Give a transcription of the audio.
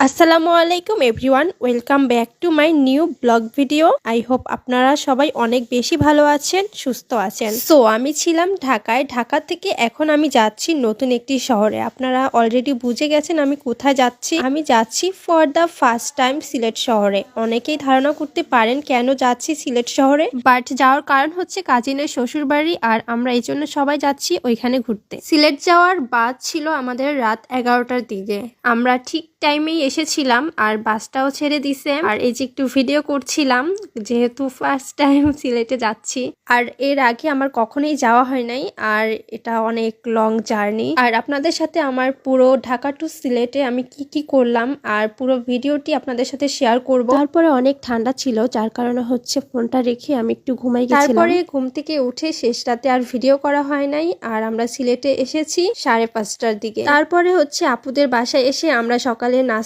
আসসালামু আলাইকুম everyone, welcome back to my new blog video. I hope আপনারা সবাই অনেক বেশি ভালো আছেন, সুস্থ আছেন। সো আমি ছিলাম ঢাকায়, ঢাকা থেকে এখন আমি যাচ্ছি নতুন একটি শহরে। আপনারা অলরেডি বুঝে গেছেন আমি কোথায় যাচ্ছি। আমি যাচ্ছি for the first time Sylhet শহরে। অনেকেই ধারণা করতে পারেন কেন যাচ্ছি সিলেট শহরে, বাট যাওয়ার কারণ হচ্ছে কাজিনের শ্বশুর বাড়ি, আর আমরা এই জন্য সবাই যাচ্ছি ওইখানে ঘুরতে। সিলেট যাওয়ার বাস ছিল আমাদের রাত 11টার দিকে। আমরা ঠিক টাইমেই এসেছিলাম আর বাসটাও ছেড়ে দিছে। আর এই যে একটু ভিডিও করছিলাম যেহেতু ফার্স্ট টাইম সিলেটে যাচ্ছি, আর এর আগে আমার কখনোই যাওয়া হয় নাই, আর এটা অনেক লং জার্নি। আর আপনাদের সাথে আমার পুরো ঢাকা টু সিলেটে আমি কি কি করলাম আর পুরো ভিডিওটি আপনাদের সাথে শেয়ার করব। তারপরে অনেক ঠান্ডা ছিল, যার কারণে হচ্ছে ফোনটা রেখে আমি একটু ঘুমাই গেছিলাম। তারপরে ঘুম থেকে উঠে শেষ রাতে আর ভিডিও করা হয় নাই। আর আমরা সিলেটে এসেছি 5:30টার দিকে। তারপরে হচ্ছে আপুদের বাসায় এসে আমরা সকালে নাস্তা